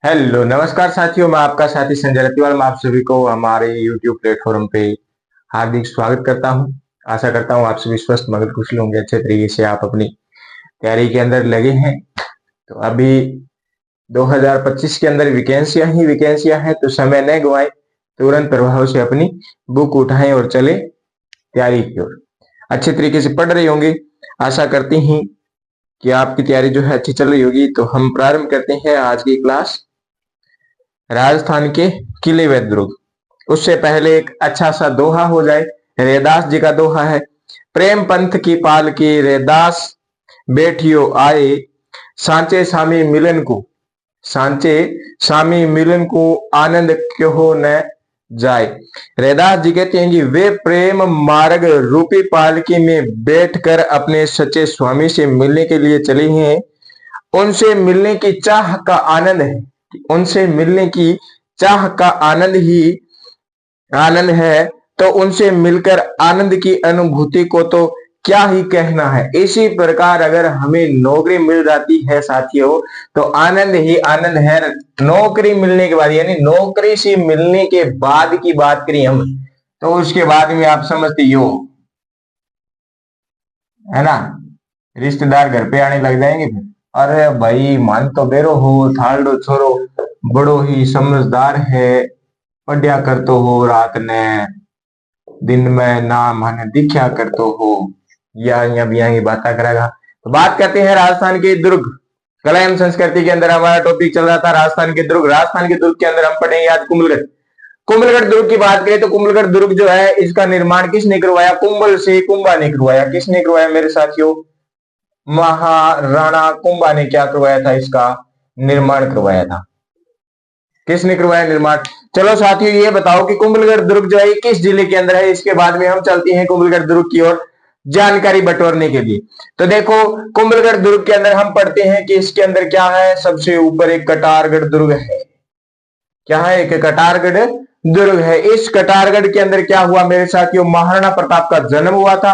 Hello नमस्कार साथियों, मैं आपका साथी संजय रतिवाल। मैं आप सभी को हमारे YouTube प्लेटफॉर्म पे हार्दिक स्वागत करता हूं। आशा करता हूं आप सभी स्वस्थ मगर कुशल होंगे, अच्छे तरीके से आप अपनी तैयारी के अंदर लगे हैं। तो अभी 2025 के अंदर वैकेंसियां ही वैकेंसियां हैं, तो समय न गवाएं, तुरंत प्रभाव से अपनी बुक उठाएं और चले तैयारी की ओर। अच्छे तरीके से पढ़ रही होंगी, आशा करती हैं कि आपकी तैयारी जो है अच्छी चल रही होगी। तो हम प्रारंभ करते हैं आज की क्लास राजस्थान के किले व दुर्ग। उससे पहले एक अच्छा सा दोहा हो जाए। रैदास जी का दोहा है, प्रेम पंथ की पाल की रैदास बैठियो आए, सांचे सामी मिलन को, सांचे सामी मिलन को आनंद क्यों न जाए। रैदास जी कहते हैं कि वे प्रेम मार्ग रूपी पालकी में बैठकर अपने सच्चे स्वामी से मिलने के लिए चले हैं। उनसे मिलने की चाह का आनंद है, उनसे मिलने की चाह का आनंद ही आनंद है। तो उनसे मिलकर आनंद की अनुभूति को तो क्या ही कहना है। इसी प्रकार अगर हमें नौकरी मिल जाती है साथियों, तो आनंद ही आनंद है। नौकरी मिलने के बाद यानी नौकरी से मिलने के बाद की बात करें हम, तो उसके बाद में आप समझते हो, है ना, रिश्तेदार घर पे आने लग जाएंगे फिर। अरे भाई मान तो बेरो हो, थालडो छोरो बड़ो ही समझदार है, पढ़िया करतो हो रात ने, दिन में ना माने दिखा करतो हो, या बिया की बात करेगा। तो बात करते हैं राजस्थान के दुर्ग। कला एवं संस्कृति के अंदर हमारा टॉपिक चल रहा था राजस्थान के दुर्ग। राजस्थान के दुर्ग के अंदर हम पढ़ेंगे आज कुंभलगढ़। कुंभलगढ़ दुर्ग की बात करें तो कुंभलगढ़ दुर्ग जो है, इसका निर्माण किसने करवाया? कुंभल से कुंभा ने करवाया। किसने करवाया मेरे साथियों? महाराणा कुंभा ने क्या करवाया था? इसका निर्माण करवाया था। किसने करवाया निर्माण? चलो साथियों, ये बताओ कि कुंभलगढ़ दुर्ग जो है किस जिले के अंदर है। इसके बाद में हम चलते हैं कुंभलगढ़ दुर्ग की ओर जानकारी बटोरने के लिए। तो देखो, कुंभलगढ़ दुर्ग के अंदर हम पढ़ते हैं कि इसके अंदर क्या है, सबसे ऊपर एक कटारगढ़ दुर्ग है। क्या है? एक कटारगढ़ दुर्ग है। इस कटारगढ़ के अंदर क्या हुआ मेरे साथियों? महाराणा प्रताप का जन्म हुआ था,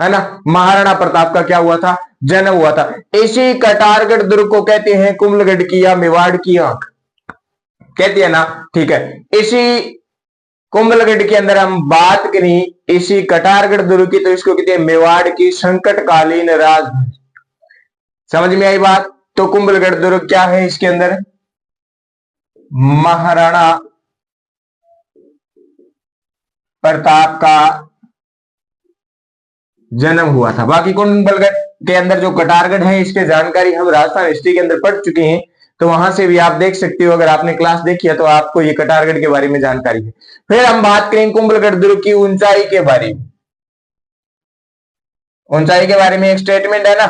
है ना। महाराणा प्रताप का क्या हुआ था? जन्म हुआ था। इसी कटारगढ़ दुर्ग को कहते हैं कुंभलगढ़ की या मेवाड़ की आंख, कहती है ना। ठीक है, इसी कुंभलगढ़ के अंदर हम बात करें इसी कटारगढ़ दुर्ग की, तो इसको कहते हैं मेवाड़ की संकटकालीन राजधानी। समझ में आई बात? तो कुंभलगढ़ दुर्ग क्या है? इसके अंदर महाराणा प्रताप का जन्म हुआ था। बाकी कुंभलगढ़ के अंदर जो कटारगढ़ है, इसके जानकारी हम राजस्थान हिस्ट्री के अंदर पढ़ चुके हैं, तो वहां से भी आप देख सकते हो। अगर आपने क्लास देखी है तो आपको ये कटारगढ़ के बारे में जानकारी है। फिर हम बात करें कुंभलगढ़ दुर्ग की ऊंचाई के बारे में। ऊंचाई के बारे में एक स्टेटमेंट है ना,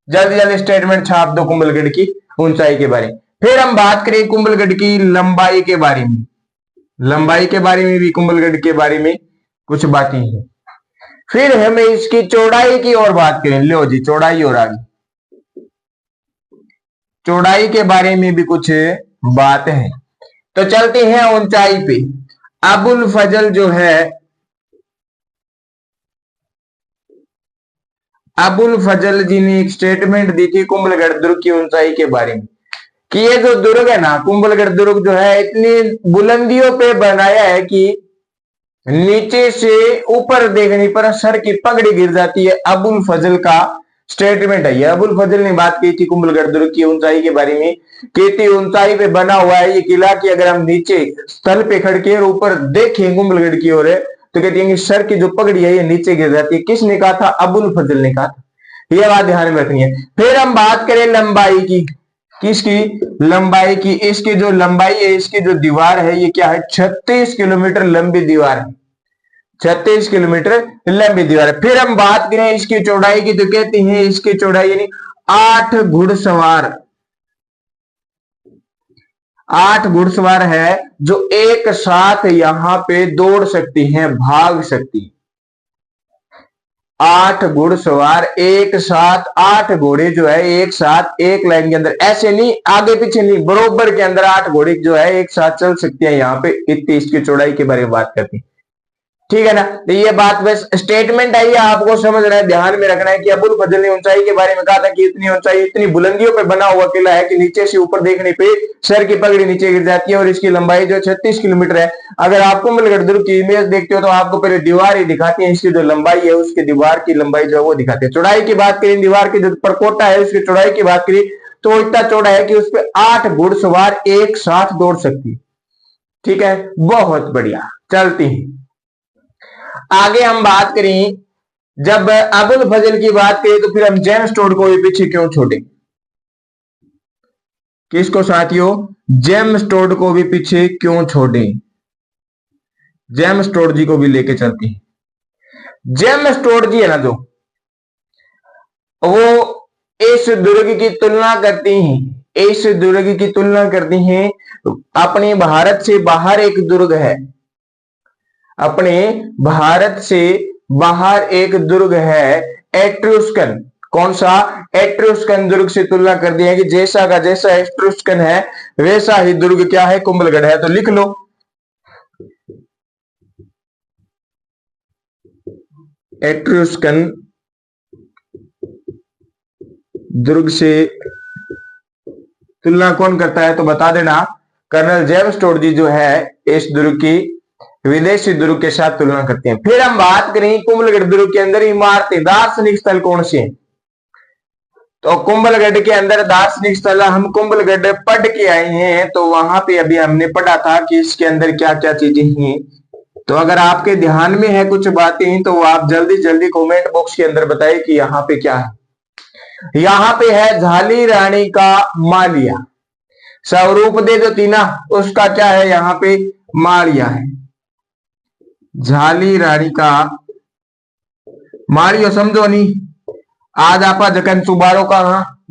जल्दी जल्दी स्टेटमेंट छाप दो कुंभलगढ़ की ऊंचाई के बारे में। फिर हम बात करें कुंभलगढ़ की लंबाई के बारे में। लंबाई के बारे में भी कुंभलगढ़ के बारे में कुछ बातें हैं। फिर हमें इसकी चौड़ाई की ओर बात करें। लो जी, चौड़ाई और आगे चौड़ाई के बारे में भी कुछ बात है। तो चलते हैं ऊंचाई पे। अबुल फजल जो है, अबुल फजल जी ने एक स्टेटमेंट दी थी कुंभलगढ़ दुर्ग की ऊंचाई के बारे में, कि ये जो दुर्ग है ना, कुंभलगढ़ दुर्ग जो है, इतनी बुलंदियों पे बनाया है कि नीचे से ऊपर देखने पर सर की पगड़ी गिर जाती है। अबुल फजल का स्टेटमेंट है ये। अबुल फजल ने बात की थी कुंभलगढ़ दुर्ग की ऊंचाई के बारे में, कि ऊंचाई पे बना हुआ है ये किला, कि अगर हम नीचे स्थल पे खड़ के और ऊपर देखें कुंभलगढ़ की ओर, तो कहती है कि सर की जो पगड़ी है ये नीचे गिर जाती है। किसने कहा था? अबुल फजल ने कहा था। यह बात ध्यान में रखनी है। फिर हम बात करें लंबाई की। किसकी? लंबाई की। इसकी जो लंबाई है, इसकी जो दीवार है, ये क्या है? 36 किलोमीटर लंबी दीवार है। 36 किलोमीटर लंबी दीवार है। फिर हम बात करें इसकी चौड़ाई की, तो कहते हैं इसकी चौड़ाई यानी 8 घुड़सवार, 8 घुड़सवार है जो एक साथ यहां पे दौड़ सकती हैं, भाग सकती है। 8 घुड़सवार एक साथ, 8 घोड़े जो है एक साथ एक लाइन के अंदर, ऐसे नहीं आगे पीछे नहीं, बरोबर के अंदर 8 घोड़े जो है एक साथ चल सकते हैं। यहां पे इतनी इसकी चौड़ाई के बारे में बात करते हैं। ठीक है ना। तो ये बात बस स्टेटमेंट है, ये आपको समझना है, ध्यान में रखना है कि अबुल फजल ने ऊंचाई के बारे में कहा था कि इतनी ऊंचाई, इतनी बुलंदियों पे बना हुआ किला है कि नीचे से ऊपर देखने पे सर की पगड़ी नीचे गिर जाती है, और इसकी लंबाई जो 36 किलोमीटर है। अगर आप कुंभलगढ़ दुर्ग की इमेज देखते हो तो आपको पहले दीवार ही दिखाती है, इसकी जो लंबाई है उसकी दीवार की लंबाई जो है वो दिखाती है। चौड़ाई की बात करें, दीवार की जो परकोटा है उसकी चौड़ाई की बात करें तो इतना चौड़ा है कि उस पर 8 घुड़सवार एक साथ दौड़ सकती है। ठीक है, बहुत बढ़िया, चलती है आगे हम बात करें। जब अबुल फजल की बात करें तो फिर हम जेम्स टोड को भी पीछे क्यों छोड़े? किसको साथियों? जेम्स टोड को भी पीछे क्यों छोड़े? जेम्स टोड जी को भी लेके चलती है। जेम्स टोड जी है ना, जो वो इस दुर्ग की तुलना करती हैं, इस दुर्ग की तुलना करती हैं अपने भारत से बाहर एक दुर्ग है, अपने भारत से बाहर एक दुर्ग है एट्रुस्कन। कौन सा? एट्रुस्कन दुर्ग से तुलना कर दिया कि जैसा का जैसा एट्रुस्कन है वैसा ही दुर्ग क्या है? कुंभलगढ़ है। तो लिख लो, एट्रुस्कन दुर्ग से तुलना कौन करता है? तो बता देना, कर्नल जेम्स टोड जी जो है इस दुर्ग की विदेशी दुर्ग के साथ तुलना करते हैं। फिर हम बात करें कुंभलगढ़ दुर्ग के अंदर इमारतें, दार्शनिक स्थल कौन से हैं? तो कुंभलगढ़ के अंदर दार्शनिक स्थल हम कुंभलगढ़ पढ़ के आए हैं, तो वहां पे अभी हमने पढ़ा था कि इसके अंदर क्या क्या चीजें हैं। तो अगर आपके ध्यान में है कुछ बातें तो आप जल्दी जल्दी कमेंट बॉक्स के अंदर बताइए कि यहाँ पे क्या है। यहाँ पे है झाली रानी का मालिया, स्वरूप दे जो थी ना उसका क्या है? यहाँ पे मालिया है, झाली रानी का मालियो, समझो नहीं? आज आप जखन सुबारो का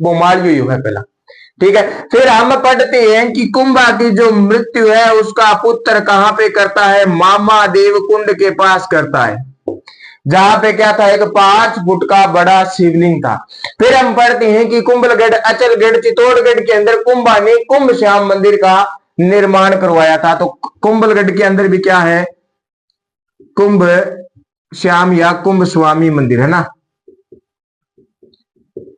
वो मालियो है पहला। ठीक है, फिर हम पढ़ते हैं कि कुंभा की जो मृत्यु है उसका पुत्र कहां पे करता है? मामा देव कुंड के पास करता है, जहां पे क्या था? एक 5 फुट का बड़ा शिवलिंग था। फिर हम पढ़ते हैं कि कुंभलगढ़, अचलगढ़, चित्तौड़गढ़ के अंदर कुंभा ने कुंभ श्याम मंदिर का निर्माण करवाया था। तो कुंभलगढ़ के अंदर भी क्या है? कुंभ श्याम या कुंभ स्वामी मंदिर है ना,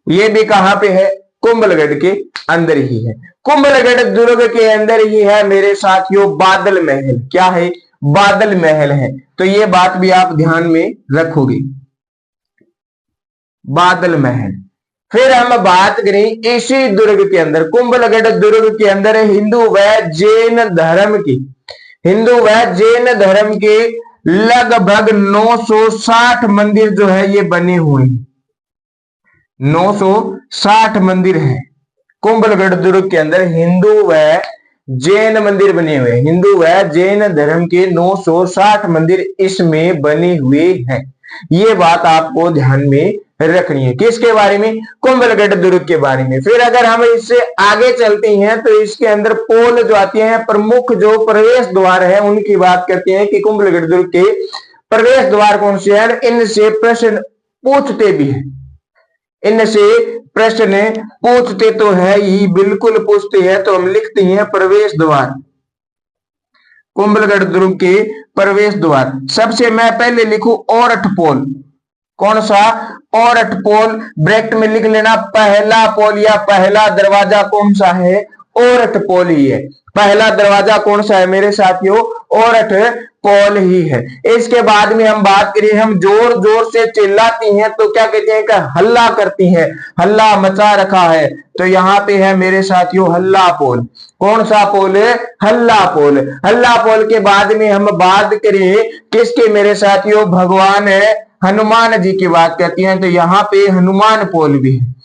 ये भी कहां पे है? कुंभलगढ़ के अंदर ही है। कुंभलगढ़ दुर्ग के अंदर ही है मेरे साथियों बादल महल। क्या है? बादल महल है। तो ये बात भी आप ध्यान में रखोगे, बादल महल। फिर हम बात करें इसी दुर्ग के अंदर, कुंभलगढ़ दुर्ग के अंदर हिंदू व जैन धर्म की, हिंदू व जैन धर्म के लगभग 960 मंदिर जो है ये बने हुए हैं। 960 मंदिर है कुंभलगढ़ दुर्ग के अंदर, हिंदू व जैन मंदिर बने हुए हैं। हिंदू व जैन धर्म के 960 मंदिर इसमें बने हुए हैं। ये बात आपको ध्यान में रखनी है। किसके बारे में? कुंभलगढ़ दुर्ग के बारे में। फिर अगर हम इससे आगे चलते हैं तो इसके अंदर पोल जो आती हैं, प्रमुख जो प्रवेश द्वार है उनकी बात करते हैं कि कुंभलगढ़ दुर्ग के प्रवेश द्वार कौन से हैं। इनसे प्रश्न पूछते भी हैं, इनसे प्रश्न पूछते तो है ही, बिल्कुल पूछते हैं। तो हम लिखते हैं प्रवेश द्वार, कुंभलगढ़ दुर्ग के प्रवेश द्वार। सबसे मैं पहले लिखूं औरठ पोल। कौन सा? औरठ पोल। ब्रैकेट में लिख लेना पहला पोल या पहला दरवाजा कौन सा है? औरठ पोल ही है। पहला दरवाजा कौन सा है मेरे साथियों? औरठ पोल ही है। इसके बाद में हम बात करें, हम जोर जोर से चिल्लाती हैं तो क्या कहते हैं? कि हल्ला करती हैं, हल्ला मचा रखा है। तो यहाँ पे है मेरे साथियों हल्ला पोल। कौन सा पोल है? हल्ला पोल। हल्ला पोल के बाद में हम बात करें किसके मेरे साथियों? भगवान हनुमान जी की बात करती हैं, तो यहाँ पे हनुमान पोल भी है।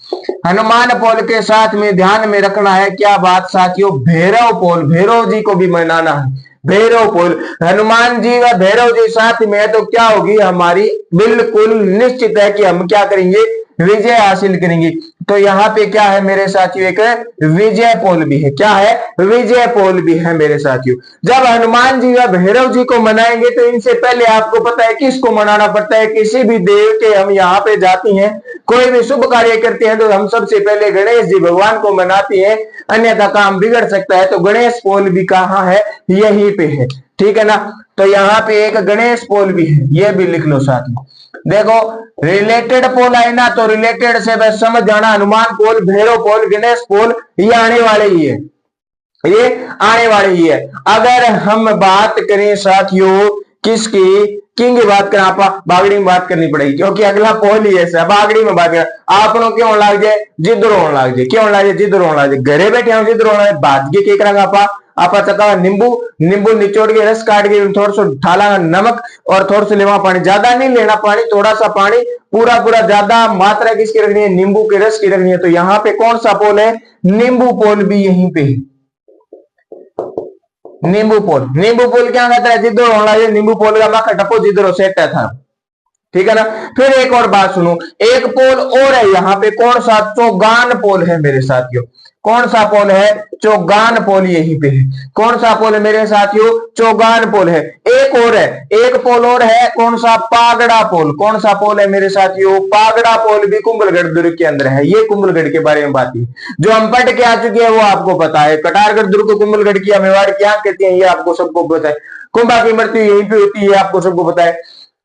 हनुमान पोल के साथ में ध्यान में रखना है क्या बात साथियों? भैरव पोल, भैरव जी को भी मनाना है। भैरव पोल, हनुमान जी व भैरव जी साथ में है तो क्या होगी हमारी? बिल्कुल निश्चित है कि हम क्या करेंगे? विजय हासिल करेंगे। तो यहाँ पे क्या है मेरे साथियों? एक विजय पोल भी है। क्या है? विजय पोल भी है मेरे साथियों। जब हनुमान जी या भैरव जी को मनाएंगे तो इनसे पहले आपको पता है किसको मनाना पड़ता है? किसी भी देव के हम यहाँ पे जाती हैं, कोई भी शुभ कार्य करते हैं तो हम सबसे पहले गणेश जी भगवान को मनाते हैं, अन्यथा काम बिगड़ सकता है। तो गणेश पोल भी कहाँ है? यहीं पे है। ठीक है ना। तो यहाँ पे एक गणेश पोल भी है, ये भी लिख लो साथ में। देखो रिलेटेड पोल आए ना, तो रिलेटेड से बस समझ जाना, हनुमान पोल, भैरव पोल, गणेश पोल, ये आने वाले ही है, ये आने वाली ही है। अगर हम बात करें साथियों किसकी, किंग की बात करें, आप बागड़ी में बात करनी पड़ेगी क्योंकि अगला पोल ही है। बागड़ी में बात करें, आप लोग क्यों लग जाए, जिद रोन लग जाए, क्यों लग जाए, जिद रोन लग जाए, घरे बैठे हम जिद रोन लग बात के करेंगे आपा चका नींबू, नींबू निचोड़ के रस काट के थोड़ा सा ढाला नमक और थोड़ा सा लेवा पानी, ज्यादा नहीं लेना पानी, थोड़ा सा पानी, पूरा पूरा ज्यादा मात्रा किसकी रखनी है, नींबू के रस की रखनी है। तो यहाँ पे कौन सा पोल है, नींबू पोल भी यहीं पे है, नींबू पोल। नींबू पोल क्या कहता है, जिधर होना है नींबू पोल का माखा टपो जिधर सेट था, ठीक है ना। फिर एक और बात सुनो, एक पोल और है यहाँ पे, कौन सा, चौगान पोल है मेरे साथियों, कौन सा पोल है, चौगान पोल यहीं पे है। कौन सा पोल है मेरे साथियों, चौगान पोल है। एक और है, एक पोल और है, कौन सा, पागड़ा पोल। कौन सा पोल है मेरे साथियों, पागड़ा पोल भी कुंभलगढ़ दुर्ग के अंदर है। ये कुंभलगढ़ के बारे में बात है, जो हम पढ़ के आ चुके हैं वो आपको पता है। कटारगढ़ दुर्ग को कुंभलगढ़ की मेवाड़ क्या कहते हैं, ये आपको सबको पता है। कुंभा की मृत्यु यहीं पे होती है, आपको सबको पता है।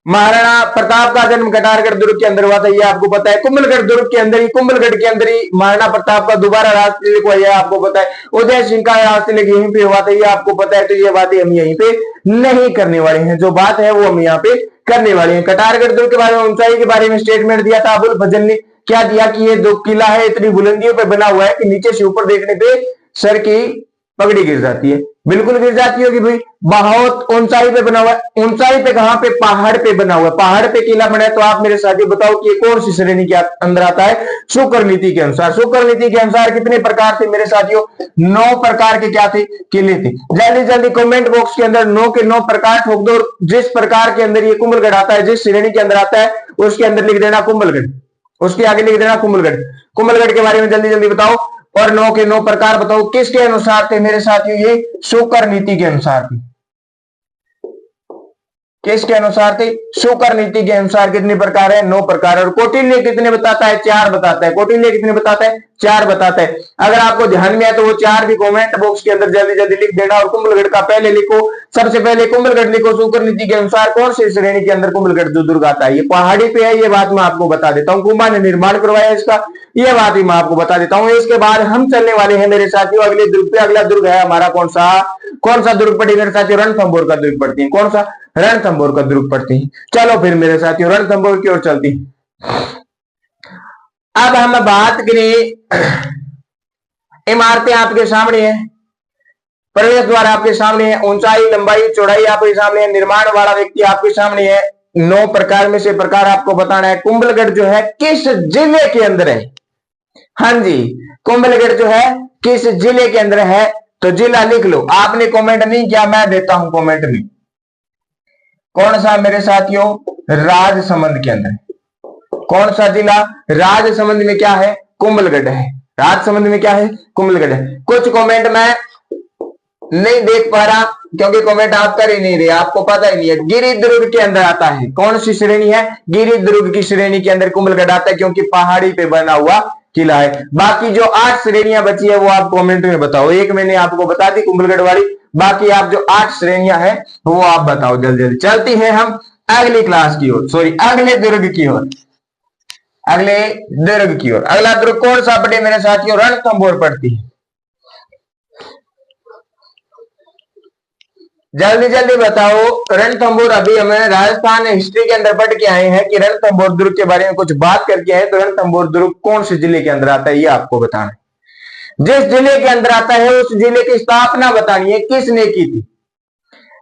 महाराणा प्रताप का जन्म कटारगढ़ दुर्ग के अंदर हुआ था, ये आपको पता है। कुंभलगढ़ दुर्ग के अंदर ही, कुंभलगढ़ के अंदर ही महाराणा प्रताप का दोबारा राज तिलक हुआ, यह आपको पता है। उदय सिंह का राज तिलक यहीं पे हुआ था, ये आपको पता है। तो ये बातें हम यहीं पे नहीं करने वाले हैं, जो बात है वो हम यहाँ पे करने वाले हैं। कटारगढ़ दुर्ग के बारे में, ऊंचाई के बारे में स्टेटमेंट दिया था अबुल फजल ने, क्या दिया कि ये दो किला है, इतनी बुलंदियों पे बना हुआ है कि नीचे से ऊपर देखने पे सर की पगड़ी गिर जाती है, बिल्कुल गिर जाती होगी भाई। बहुत ऊंचाई पे बना हुआ है, ऊंचाई पे कहां पे, पहाड़ पे बना हुआ है, पहाड़ पे किला बना है। तो आप मेरे साथी बताओ कि ये कौन सी श्रेणी के अंदर आता है, शुक्र नीति के अनुसार। शुक्र नीति के अनुसार कितने प्रकार थे मेरे साथियों, 9 प्रकार के क्या थे, किले थे। जल्दी जल्दी कमेंट बॉक्स के अंदर 9 के 9 प्रकार ठोक दो, जिस प्रकार के अंदर ये कुंभलगढ़ आता है, जिस श्रेणी के अंदर आता है उसके अंदर लिख देना कुंभलगढ़, उसके आगे लिख देना कुंभलगढ़। कुंभलगढ़ के बारे में जल्दी जल्दी बताओ, और 9 के 9 प्रकार बताओ किसके अनुसार थे मेरे साथियों, ये शुक्र नीति के अनुसार थी। किसके अनुसार थे, शुक्र नीति के अनुसार। कितने प्रकार है, 9 प्रकार। और कौटिल्य कितने बताता है, 4 बताता है। कौटिल्य कितने बताता है, 4 बताता है। अगर आपको ध्यान में आए तो वो 4 भी कमेंट बॉक्स के अंदर जल्दी जल्दी लिख देना। और कुंभलगढ़ का पहले लिखो, सबसे पहले कुंभलगढ़ लिखो, शुक्र नीति के अनुसार कौन सी श्रेणी के अंदर कुंभलगढ़ दुर्ग आता है। ये पहाड़ी पे है, ये बात मैं आपको बता देता हूँ। कुंभा ने निर्माण करवाया इसका, ये बात भी मैं आपको बता देता हूँ। इसके बाद हम चलने वाले हैं मेरे साथियों अगले दुर्ग पे। अगला दुर्ग है हमारा कौन सा, कौन सा दुर्ग पड़ती है मेरे साथियों, रणथंभौर का दुर्ग पड़ती है। कौन सा, रणथंभौर का दुर्ग पड़ती है। चलो फिर मेरे साथियों रणथंभौर की ओर चलती है। अब हम बात करें, इमारतें आपके सामने है, प्रवेश द्वार आपके सामने है, ऊंचाई लंबाई चौड़ाई आपके सामने है, निर्माण वाला व्यक्ति आपके सामने है। 9 प्रकार में से प्रकार आपको बताना है। कुंभलगढ़ जो है किस जिले के अंदर है, हाँ जी, कुंभलगढ़ जो है किस जिले के अंदर है, तो जिला लिख लो। आपने कमेंट नहीं किया, मैं देता हूं कमेंट में। कौन सा मेरे साथियों, राजसमंद के अंदर। कौन सा जिला, राजसमंद में क्या है, कुंभलगढ़ है। राजसमंद में क्या है, कुंभलगढ़ है। कुछ कमेंट मैं नहीं देख पा रहा क्योंकि कमेंट आप कर ही नहीं रहे, आपको पता ही नहीं है। गिरिदुर्ग के अंदर आता है, कौन सी श्रेणी है, गिरिदुर्ग की श्रेणी के अंदर कुंभलगढ़ आता है, क्योंकि पहाड़ी पे बना हुआ किला है। बाकी जो 8 श्रेणियां बची है वो आप कमेंट में बताओ। एक मैंने आपको बता दी कुंभलगढ़ वाली, बाकी आप जो 8 श्रेणियां हैं वो आप बताओ जल्दी जल्दी। चलती है हम अगली क्लास की ओर, सॉरी अगले दुर्ग की ओर, अगले दुर्ग की ओर। अगला दुर्ग कौन सा पड़े मेरे साथियों, रणथंभौर पड़ती है। जल्दी जल्दी बताओ, रणथंभौर। अभी हमें राजस्थान हिस्ट्री के अंदर पढ़ के आए हैं कि रणथंभौर दुर्ग के बारे में कुछ बात करके आए, तो रणथंभौर दुर्ग कौन से जिले के अंदर आता है ये आपको बताना है। जिस जिले के अंदर आता है उस जिले की स्थापना बतानी है, किसने की थी।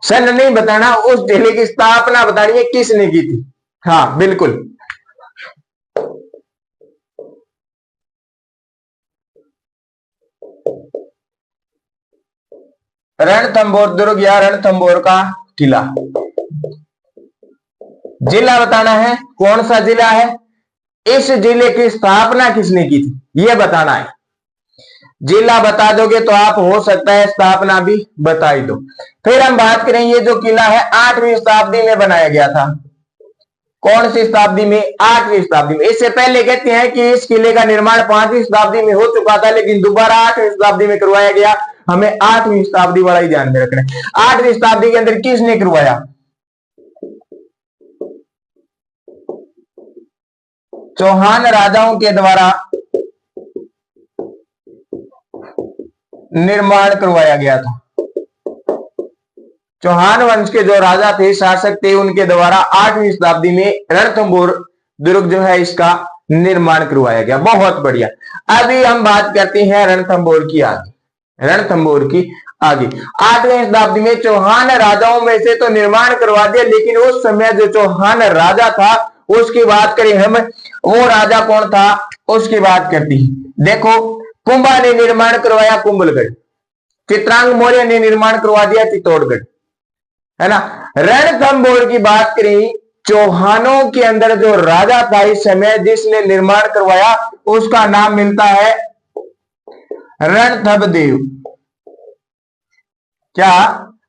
सन नहीं बताना, उस जिले की स्थापना बतानी है किसने की थी। हाँ बिल्कुल, रणथंभौर दुर्ग या रणथंभौर का किला। जिला बताना है, कौन सा जिला है, इस जिले की स्थापना किसने की थी यह बताना है। जिला बता दोगे तो आप हो सकता है स्थापना भी बता ही दो। फिर हम बात करें, ये जो किला है 8वीं शताब्दी में बनाया गया था। कौन सी शताब्दी में, 8वीं शताब्दी में। इससे पहले कहते हैं कि इस किले का निर्माण 5वीं शताब्दी में हो चुका था, लेकिन दोबारा 8वीं शताब्दी में करवाया गया। हमें 8वीं शताब्दी वाला ही ध्यान में रखना है। 8वीं शताब्दी के अंदर किसने करवाया? चौहान राजाओं के द्वारा निर्माण करवाया गया था। चौहान वंश के जो राजा थे, शासक थे, उनके द्वारा 8वीं शताब्दी में रणथंभौर दुर्ग जो है इसका निर्माण करवाया गया। बहुत बढ़िया। अभी हम बात करते हैं रणथंभौर की आगे। रणथंभौर की आगे 8वीं शताब्दी में चौहान राजाओं में से तो निर्माण करवा दिया, लेकिन उस समय जो चौहान राजा था उसकी बात करें हम, वो राजा कौन था उसकी बात करती है। देखो, कुंभा ने निर्माण करवाया कुंभलगढ़, चित्रांग मौर्य ने निर्माण करवा दिया चित्तौड़गढ़, है ना। रणथंभौर की बात करें, चौहानों के अंदर जो राजा था इस समय जिसने निर्माण करवाया उसका नाम मिलता है रणथंभदेव। क्या?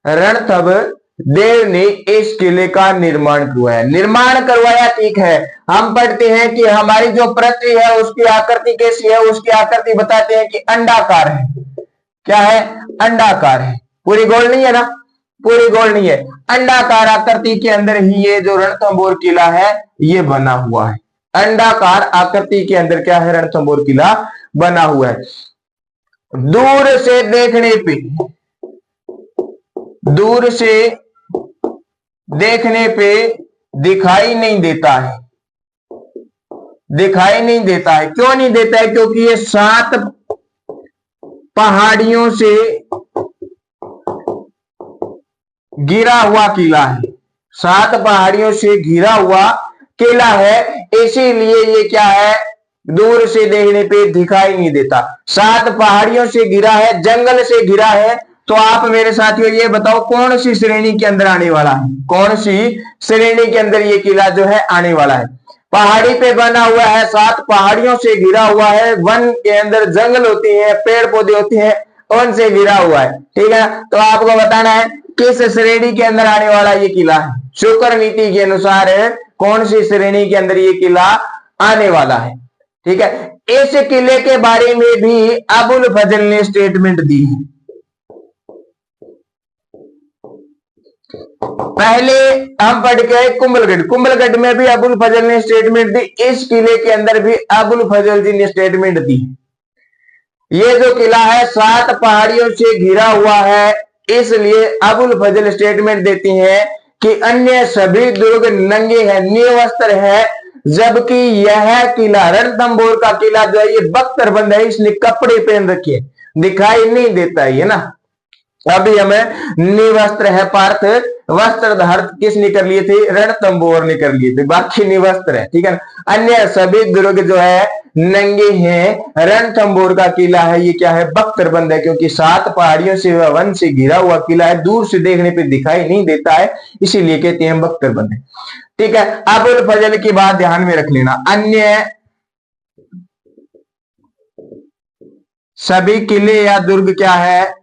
रणथंभदेव ने इस किले का निर्माण करवाया। निर्माण करवाया, ठीक है। हम पढ़ते हैं कि हमारी जो पृथ्वी है उसकी आकृति कैसी है, उसकी आकृति बताते हैं कि अंडाकार है। क्या है? अंडाकार है। पूरी गोल नहीं है ना, पूरी गोल नहीं है, अंडाकार आकृति के अंदर ही ये जो रणथंभौर किला है ये बना हुआ है। अंडाकार आकृति के अंदर क्या है? रणथंभौर किला बना हुआ है। दूर से देखने पे, दूर से देखने पे दिखाई नहीं देता है, दिखाई नहीं देता है। क्यों नहीं देता है? क्योंकि ये 7 पहाड़ियों से घिरा हुआ किला है। 7 पहाड़ियों से घिरा हुआ किला है, इसीलिए ये क्या है? दूर से देखने पे दिखाई नहीं देता। 7 पहाड़ियों से घिरा है, जंगल से घिरा है। तो आप मेरे साथियों ये बताओ कौन सी श्रेणी के अंदर आने वाला है? कौन सी श्रेणी के अंदर ये किला जो है आने वाला है? पहाड़ी पे बना हुआ है, 7 पहाड़ियों से घिरा हुआ है, वन के अंदर जंगल होती है, पेड़ पौधे होते हैं, उनसे घिरा हुआ है। ठीक है, तो आपको बताना है किस श्रेणी के अंदर आने वाला ये किला है। शुक्र नीति के अनुसार कौन सी श्रेणी के अंदर ये किला आने वाला है। ठीक है, इस किले के बारे में भी अबुल फजल ने स्टेटमेंट दी है। पहले हम पढ़ के कुंभलगढ़, कुंभलगढ़ में भी अबुल फजल ने स्टेटमेंट दी, इस किले के अंदर भी अबुल फजल जी ने स्टेटमेंट दी। ये जो किला है 7 पहाड़ियों से घिरा हुआ है, इसलिए अबुल फजल स्टेटमेंट देती हैं कि अन्य सभी दुर्ग नंगे हैं, निवस्त्र है, जबकि यह किला रणथंभौर का किला जो है ये बख्तरबंद है, इसने कपड़े पहन रखे, दिखाई नहीं देता है ना। अभी हमें निवस्त्र है, पार्थ वस्त्र धारण किसने कर लिए थे? रणथंभौर ने कर लिए थे, बाकी निवस्त्र है। ठीक है, अन्य सभी दुर्ग जो है नंगे हैं। रणथंभौर का किला है ये क्या है? बख्तरबंद है, क्योंकि 7 पहाड़ियों से वन से घिरा हुआ किला है, दूर से देखने पे दिखाई नहीं देता है, इसीलिए कहते हैं बख्तरबंद है। ठीक है, अबुल फजल की बात ध्यान में रख लेना। अन्य सभी किले या दुर्ग क्या है?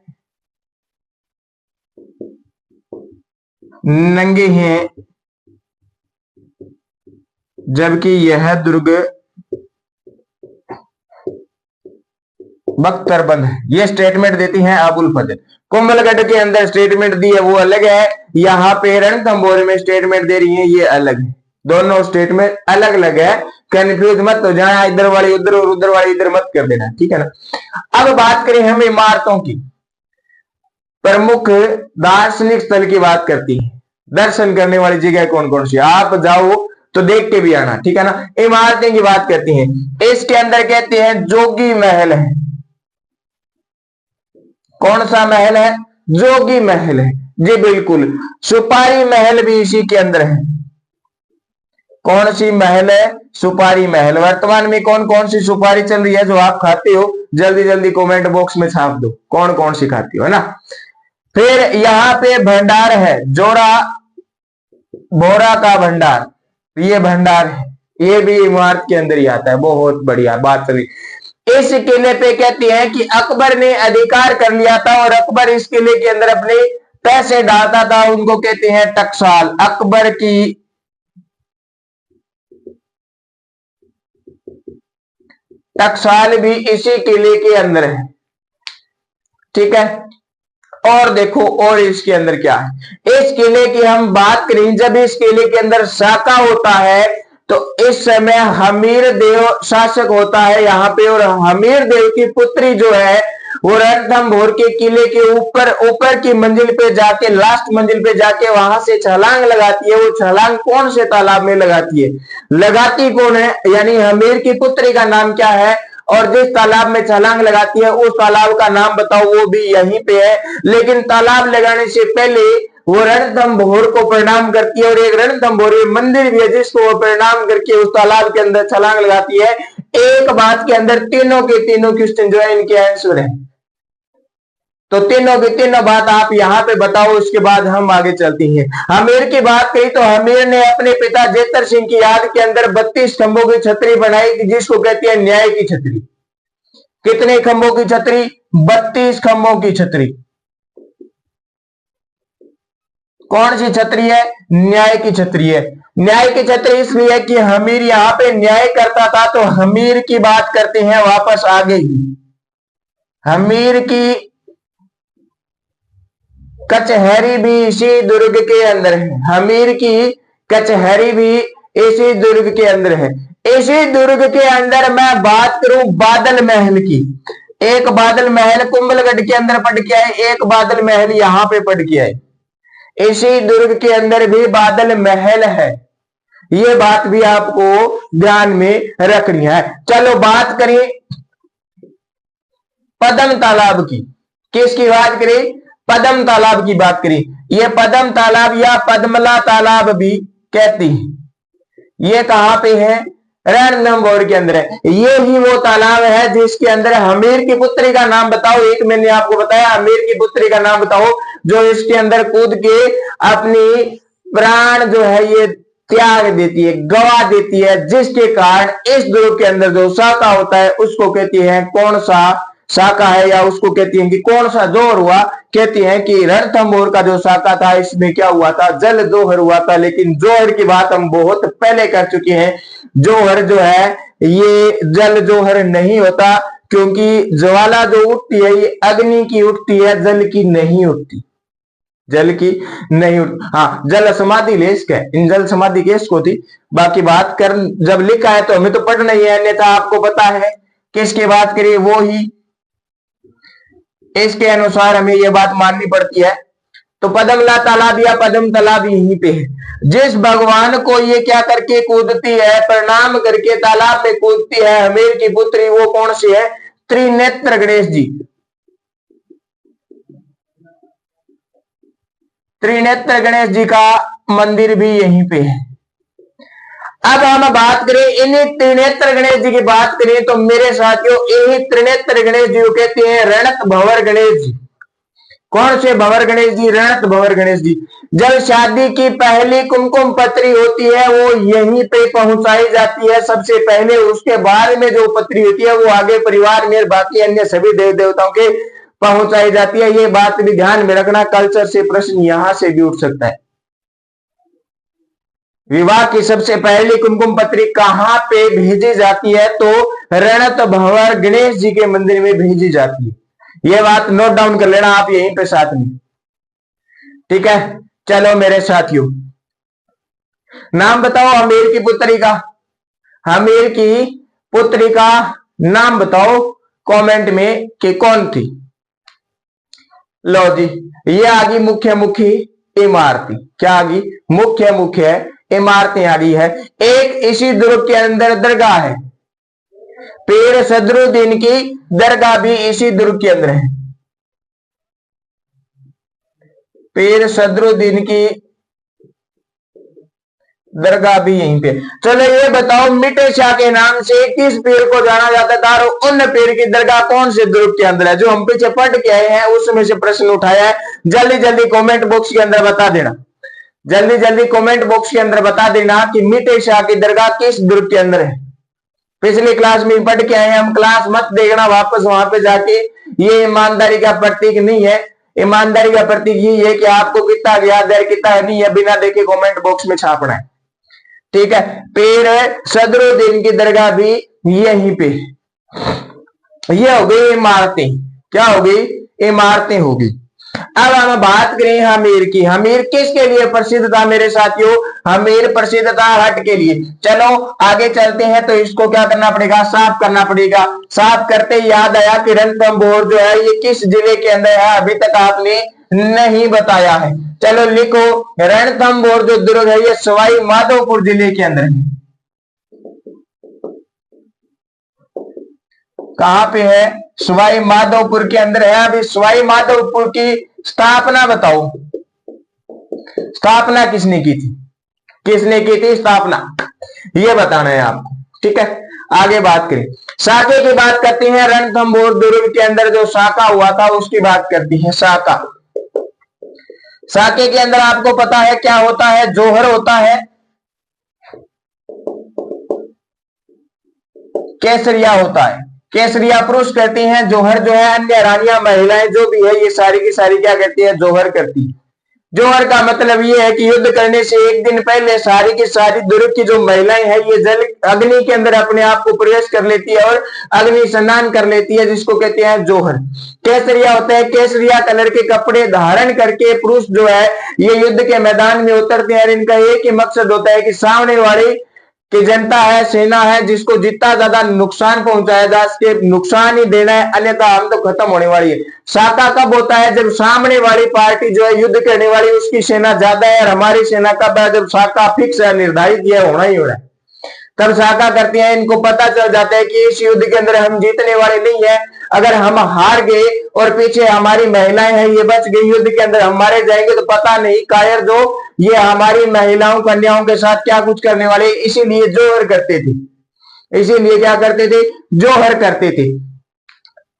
नंगे हैं, जबकि यह दुर्ग बख्तरबंद है। ये स्टेटमेंट देती हैं अबुल फजल। कुंभलगढ़ के अंदर स्टेटमेंट दी है वो अलग है, यहाँ पे रणथंभौर में स्टेटमेंट दे रही है ये अलग है। दोनों स्टेटमेंट अलग अलग है, कंफ्यूज मत हो जाए, इधर वाली उधर और उधर वाली इधर मत कर देना। ठीक है ना। अब बात करें हम इमारतों की, प्रमुख दार्शनिक स्थल की बात करती है, दर्शन करने वाली जगह कौन कौन सी, आप जाओ तो देख के भी आना। ठीक है ना। इमारतें की बात करती हैं, इसके अंदर कहते हैं जोगी महल है। कौन सा महल है? जोगी महल है जी, बिल्कुल। सुपारी महल भी इसी के अंदर है। कौन सी महल है? सुपारी महल। वर्तमान में कौन कौन सी सुपारी चल रही है जो आप खाते हो? जल्दी जल्दी कमेंट बॉक्स में छाप दो कौन कौन सी खाती हो, है ना। फिर यहाँ पे भंडार है, जोरा बोरा का भंडार, ये भंडार है, ये भी इमारत के अंदर ही आता है। बहुत बढ़िया बात चली। इस किले पे कहते हैं कि अकबर ने अधिकार कर लिया था और अकबर इस किले के अंदर अपने पैसे डालता था, उनको कहते हैं टकसाल। अकबर की टकसाल भी इसी किले के अंदर है। ठीक है। और देखो और इसके अंदर क्या है, इस किले की हम बात करें, जब इस किले के अंदर शाका होता है तो इस समय हमीर देव शासक होता है यहाँ पे, और हमीर देव की पुत्री जो है वो रणथंभौर के किले के ऊपर ऊपर की मंजिल पे जाके, लास्ट मंजिल पे जाके वहां से छलांग लगाती है। वो छलांग कौन से तालाब में लगाती है, लगाती कौन है, यानी हमीर की पुत्री का नाम क्या है, और जिस तालाब में छलांग लगाती है उस तालाब का नाम बताओ, वो भी यहीं पे है। लेकिन तालाब लगाने से पहले वो रणथंभौर को प्रणाम करती है, और एक रणथंभौर मंदिर भी है जिसको वो प्रणाम करके उस तालाब के अंदर छलांग लगाती है। एक बात के अंदर तीनों के तीनों क्वेश्चन जो है इनके आंसर है, तो तीनों की तीनों बात आप यहाँ पे बताओ, उसके बाद हम आगे चलते हैं। हमीर की बात कही तो हमीर ने अपने पिता जेतर सिंह की याद के अंदर 32 खंभों की छतरी बनाई, जिसको कहती है न्याय की छतरी। कितने खंभों की छतरी, 32 खंभों की छतरी। कौन सी छतरी है, न्याय की छतरी है। न्याय की छतरी इसलिए कि हमीर यहाँ पे न्याय करता था, तो हमीर की बात करते हैं वापस आगे ही। हमीर की कचहरी भी इसी दुर्ग के अंदर है, हमीर की कचहरी भी इसी दुर्ग के अंदर है। इसी दुर्ग के अंदर मैं बात करूं बादल महल की, एक बादल महल कुंभलगढ़ के अंदर पड़ के आए, एक बादल महल यहां पे पड़ के आए। इसी दुर्ग के अंदर भी बादल महल है, ये बात भी आपको ध्यान में रखनी है। चलो बात करें पद्म तालाब की, किसकी बात करें, पद्म तालाब की बात करें। ये पद्म तालाब या पद्मला तालाब भी कहती है। ये कहां पे है, रणथंभौर के अंदर है। ये ही वो तालाब है जिसके अंदर हमीर की पुत्री का नाम बताओ, एक मैंने आपको बताया हमीर की पुत्री का नाम बताओ, जो इसके अंदर कूद के अपनी प्राण जो है ये त्याग देती है, गवा देती है, जिसके कारण इस दुर्ग के अंदर जो शाखा होता है उसको कहती है, कौन सा शाखा है, या उसको कहती है कि कौन सा जोहर हुआ, कहती है कि रणथंभौर का जो शाखा था इसमें क्या हुआ था, जल जोहर हुआ था। लेकिन जोहर की बात हम बहुत पहले कर चुके हैं। जोहर जो है ये जल जोहर नहीं होता, क्योंकि ज्वाला जो उठती है ये अग्नि की उठती है, जल की नहीं उठती, जल की नहीं उठ, हाँ जल समाधि लेस है, इन जल समाधि केस को थी। बाकी बात कर जब लिखा है तो हमें तो पढ़ना ही है, अन्यथा आपको पता है किसकी बात करिए वो ही, इसके अनुसार हमें यह बात माननी पड़ती है। तो पद्मला तालाब या पद्म तालाब यहीं पे है। जिस भगवान को ये क्या करके कूदती है, प्रणाम करके तालाब में कूदती है हमीर की पुत्री, वो कौन सी है, त्रिनेत्र गणेश जी। त्रिनेत्र गणेश जी का मंदिर भी यहीं पे है। अब हम बात करें इन्हीं त्रिनेत्र गणेश जी की बात करें तो मेरे साथियों इन्हीं त्रिनेत्र गणेश जी को कहते हैं रणत भंवर गणेश जी। कौन से भंवर गणेश जी, रणत भंवर गणेश जी। जब शादी की पहली कुमकुम पत्री होती है वो यहीं पे पहुंचाई जाती है सबसे पहले, उसके बाद में जो पत्री होती है वो आगे परिवार में बाकी अन्य सभी देव देवताओं के पहुंचाई जाती है। ये बात भी ध्यान में रखना, कल्चर से प्रश्न यहां से भी उठ सकता है। विवाह की सबसे पहली कुमकुम पत्री कहां पे भेजी जाती है, तो रणत भंवर गणेश जी के मंदिर में भेजी जाती है। यह बात नोट डाउन कर लेना आप यहीं पे साथ में, ठीक है। चलो मेरे साथियों, नाम बताओ हमीर की पुत्री का, हमीर की पुत्री का नाम बताओ कमेंट में कि कौन थी। लो जी, ये आ गई मुख्य मुखी इमारती, क्या आ गई, मुख्य मुख्य इमारतें आ गई है। एक इसी दुर्ग के अंदर दरगाह है, पीर सदरुद्दीन की दरगाह भी इसी दुर्ग के अंदर है, पीर सदरुद्दीन की दरगाह भी यहीं पे। चलो ये बताओ मिटे शाह के नाम से किस पीर को जाना जाता था, और उन पीर की दरगाह कौन से दुर्ग के अंदर है, जो हम पीछे पढ़ के आए हैं उसमें से प्रश्न उठाया है। जल्दी जल्दी कमेंट बॉक्स के अंदर बता देना, जल्दी जल्दी कमेंट बॉक्स के अंदर बता देना कि मिटे शाह की दरगाह किस दुर्ग के अंदर है। पिछली क्लास में पढ़ के आए हैं हम, क्लास मत देखना वापस वहां पे जाके। ये ईमानदारी का प्रतीक नहीं है, ईमानदारी का प्रतीक ये है कि आपको कितना याद है कितना नहीं है बिना देखे कमेंट बॉक्स में छापना है, ठीक है। पीर सदरुद्दीन की दरगाह भी यहीं पे। ये हो गई इमारतें, क्या हो गई, इमारतें होगी। अब हम बात करें हमीर की। हमीर किसके लिए प्रसिद्ध था मेरे साथियों? हमीर प्रसिद्ध था हट के लिए। चलो आगे चलते हैं, तो इसको क्या करना पड़ेगा? साफ करना पड़ेगा। साफ करते याद आया कि रणथंभौर जो है ये किस जिले के अंदर है, अभी तक आपने नहीं बताया है। चलो लिखो, रणथंभौर जो दुर्ग है ये सवाई माधोपुर जिले के अंदर है। कहां पे है? सवाई माधोपुर के अंदर है। अभी सवाई माधोपुर की स्थापना बताओ, स्थापना किसने की थी? किसने की थी स्थापना, ये बताना है आपको। ठीक है, आगे बात करें। साके की बात करते हैं। रणथंभौर दुर्ग के अंदर जो साका हुआ था उसकी बात करती है। साका, साके के अंदर आपको पता है क्या होता है? जौहर होता है, केसरिया होता है। केसरिया पुरुष करती हैं, जौहर जो है अन्य रानियां महिलाएं जो भी है ये सारी की सारी क्या करती है? जौहर करती है। जौहर का मतलब ये है कि युद्ध करने से एक दिन पहले सारी की सारी दुर्ग की जो महिलाएं हैं ये जल अग्नि के अंदर अपने आप को प्रवेश कर लेती है और अग्नि स्नान कर लेती है, जिसको कहते हैं जौहर। केसरिया होता है, केसरिया कलर के कपड़े धारण करके पुरुष जो है ये युद्ध के मैदान में उतरते हैं। इनका एक ही मकसद होता है कि सामने वाले कि जनता है, सेना है, जिसको जितना ज्यादा नुकसान पहुंचाया जा सके नुकसान ही देना है, अन्यथा हम तो खत्म होने वाली है। साका कब होता है? जब सामने वाली पार्टी जो है युद्ध करने वाली उसकी सेना ज्यादा है और हमारी सेना कब है? जब साका फिक्स है, निर्धारित यह होना ही हो रहा है, तब साका करती है। इनको पता चल जाता है कि इस युद्ध के अंदर हम जीतने वाले नहीं है। अगर हम हार गए और पीछे हमारी महिलाएं हैं ये बच गई, युद्ध के अंदर हम मारे जाएंगे तो पता नहीं कायर जो ये हमारी महिलाओं कन्याओं के साथ क्या कुछ करने वाले, इसीलिए जोहर करते थे। इसीलिए क्या करते थे? जोहर करते थे।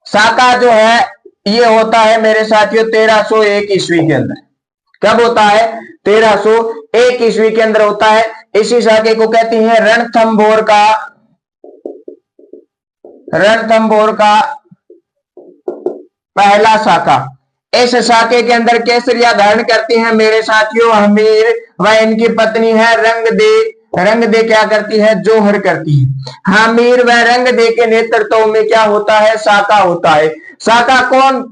साका जो है ये होता है मेरे साथियों 1301 ईस्वी के अंदर। कब होता है? 1301 ईस्वी के अंदर होता है। इसी साके को कहती हैं रणथंभौर का, रणथंभौर का पहला साका। इस साके के अंदर केसरिया धारण करती हैं मेरे साथियों हमीर व इनकी पत्नी है रंगदे। रंगदे क्या करती है? जोहर करती है। हमीर व रंगदे के नेतृत्व में क्या होता है? साका होता है। साका कौन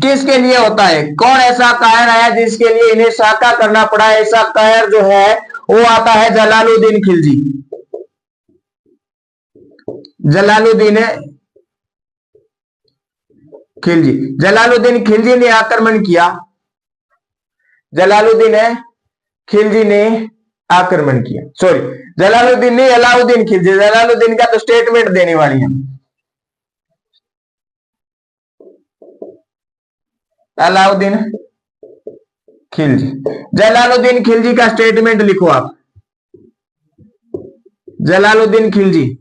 किसके लिए होता है? कौन ऐसा कायर है जिसके लिए इन्हें साका करना पड़ा? ऐसा कायर जो है वो आता है जलालुद्दीन खिलजी। जलालुद्दीन खिलजी, जलालुद्दीन खिलजी ने आक्रमण किया। जलालुद्दीन खिलजी ने आक्रमण किया, सॉरी जलालुद्दीन नहीं, अलाउद्दीन खिलजी। जलालुद्दीन का तो स्टेटमेंट देने वाली है। अलाउद्दीन खिलजी, जलालुद्दीन खिलजी का स्टेटमेंट लिखो आप। जलालुद्दीन खिलजी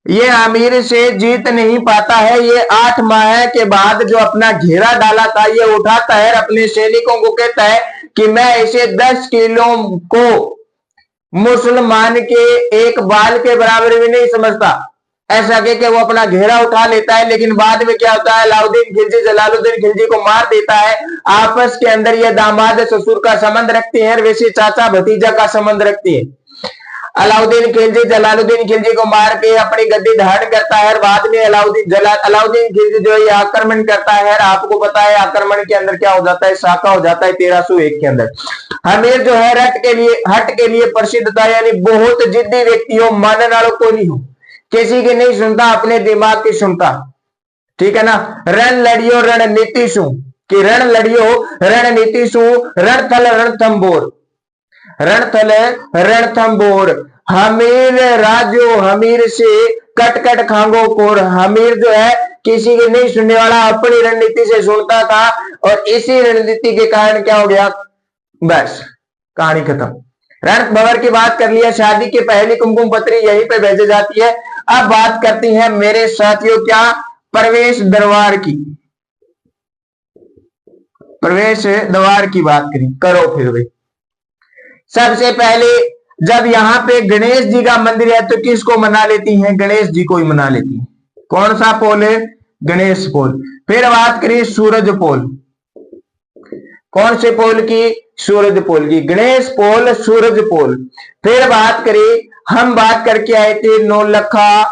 ये अमीर से जीत नहीं पाता है। ये 8 माह के बाद जो अपना घेरा डाला था ये उठाता है, अपने सैनिकों को कहता है कि मैं इसे 10 किलो को मुसलमान के एक बाल के बराबर भी नहीं समझता। ऐसा कह के वो अपना घेरा उठा लेता है, लेकिन बाद में क्या होता है? अलाउद्दीन खिलजी जलालुद्दीन खिलजी को मार देता है। आपस के अंदर ये दामाद ससुर का संबंध रखते हैं, वैसे चाचा भतीजा का संबंध रखती है। अलाउद्दीन खिलजी जलालुद्दीन खिलजी को मार के अपनी गद्दी धारण करता है और बाद में अलाउद्दीन खिलजी जो है आक्रमण करता है। आपको पता है आक्रमण के अंदर क्या हो जाता है? साका हो जाता है 1301 के अंदर। हमीर जो है हट के लिए प्रसिद्ध था, यानी बहुत जिद्दी व्यक्ति हो, मानने वालों को नहीं हो, किसी की नहीं सुनता, अपने दिमाग की सुनता। ठीक है ना? रण लड़ियो रणनीति सु, कि रण लड़ियो रणनीति सु, रणथल रणथंभौर, रणथल रणथंभौर। हमीर राजो हमीर से कट कट खांगो कोर। हमीर जो है किसी की नहीं सुनने वाला, अपनी रणनीति से सुनता था और इसी रणनीति के कारण क्या हो गया? बस कहानी खत्म। रणथंभौर की बात कर लिया। शादी की पहली कुमकुम पत्री यहीं पे भेजी जाती है। अब बात करती हैं मेरे साथियों क्या? प्रवेश दरबार की। प्रवेश द्वार की बात करें, करो फिर भाई। सबसे पहले जब यहाँ पे गणेश जी का मंदिर है तो किसको मना लेती हैं? गणेश जी को ही मना लेती हैं। कौन सा पोल है? गणेश पोल। फिर बात करें सूरज पोल। कौन से पोल की? सूरज पोल की। गणेश पोल, सूरज पोल। फिर बात करें, हम बात करके आए थे नौलखा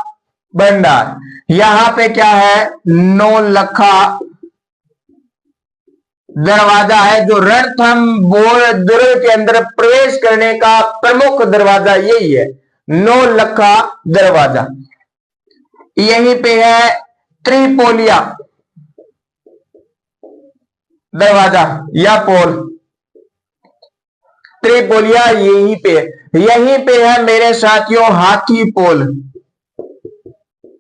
भंडार। यहां पे क्या है, नौलखा दरवाजा है, जो रणथंभौर दुर्ग के अंदर प्रवेश करने का प्रमुख दरवाजा यही है, नौलखा दरवाजा। यहीं पे है त्रिपोलिया दरवाजा या पोल, त्रिपोलिया यहीं पे है मेरे साथियों हाथी पोल।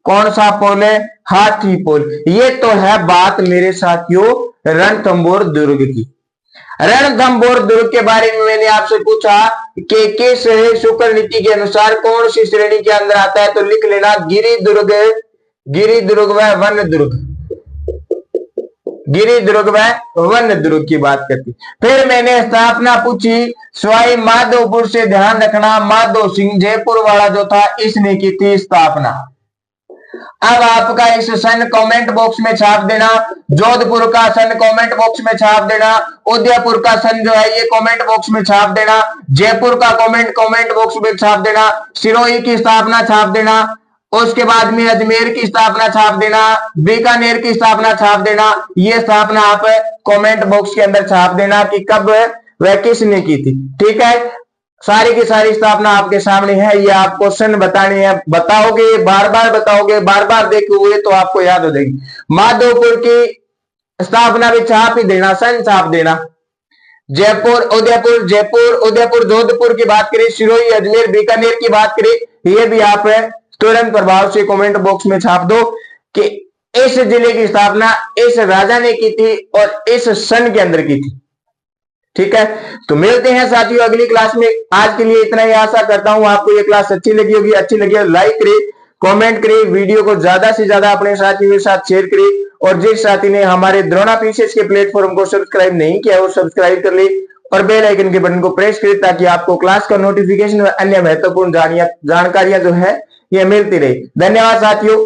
कौन सा पोल है, हाथी पोल। ये तो है बात मेरे साथियों रणथंभौर दुर्ग की। रणथंभौर दुर्ग के बारे में मैंने आपसे पूछा कि किस शुक्र नीति के अनुसार कौन सी श्रेणी के अंदर आता है, तो लिख लेना गिरि दुर्ग व वन दुर्ग, गिरि दुर्ग व वन दुर्ग की बात करती। फिर मैंने स्थापना पूछी सवाई माधोपुर से, ध्यान रखना माधो सिंह जयपुर वाला जो था इसने की थी स्थापना। अब आपका इस सन कमेंट बॉक्स में छाप देना, जोधपुर का सन कमेंट बॉक्स में छाप देना, उदयपुर का सन जो है ये कमेंट बॉक्स में छाप देना, जयपुर का कमेंट बॉक्स में छाप देना, सिरोही की स्थापना छाप देना, उसके बाद में अजमेर की स्थापना छाप देना, बीकानेर की स्थापना छाप देना। ये स्थापना आप कमेंट बॉक्स के अंदर छाप देना कि कब वह किसने की थी। ठीक है, सारी की सारी स्थापना आपके सामने है, ये आप क्वेश्चन बताने हैं, बताओगे बार बार बताओगे, बार बार देखोगे तो आपको याद हो जाएगी। माधोपुर की स्थापना भी छाप ही देना, सन छाप देना। जयपुर उदयपुर जोधपुर की बात करें, सिरोही अजमेर बीकानेर की बात करें, ये भी आप तुरंत प्रभाव से कमेंट बॉक्स में छाप दो कि इस जिले की स्थापना इस राजा ने की थी और इस सन के अंदर की थी। ठीक है, तो मिलते हैं साथियों अगली क्लास में। आज के लिए इतना ही, आशा करता हूं आपको ये क्लास अच्छी लगी होगी। अच्छी लगी हो लाइक करिए, कमेंट करिए, वीडियो को ज्यादा से ज्यादा अपने साथियों के साथ शेयर करिए, और जिस साथी ने हमारे द्रोणा पीसीएस के प्लेटफॉर्म को सब्सक्राइब नहीं किया वो सब्सक्राइब कर ले और बेल आइकन के बटन को प्रेस करिए ताकि आपको क्लास का नोटिफिकेशन और अन्य महत्वपूर्ण जानकारियां जो है ये मिलती रहे। धन्यवाद साथियों।